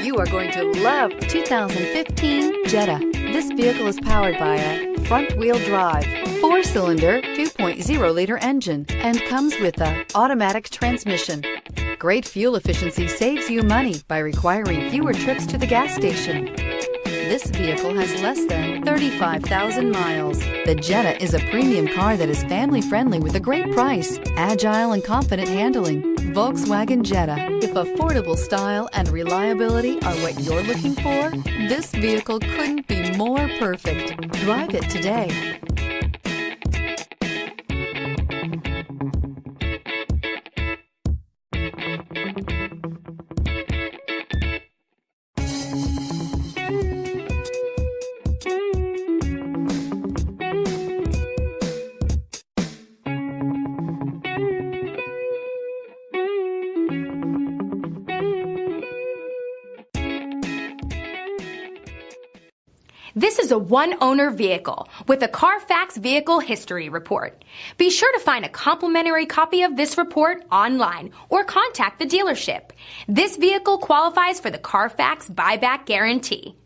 You are going to love 2015 Jetta. This vehicle is powered by a front-wheel drive, 4-cylinder, 2.0-liter engine, and comes with an automatic transmission. Great fuel efficiency saves you money by requiring fewer trips to the gas station. This vehicle has less than 35,000 miles. The Jetta is a premium car that is family-friendly with a great price, agile and confident handling. Volkswagen Jetta. If affordable style and reliability are what you're looking for, this vehicle couldn't be more perfect. Drive it today. This is a one-owner vehicle with a Carfax Vehicle History Report. Be sure to find a complimentary copy of this report online or contact the dealership. This vehicle qualifies for the Carfax Buyback Guarantee.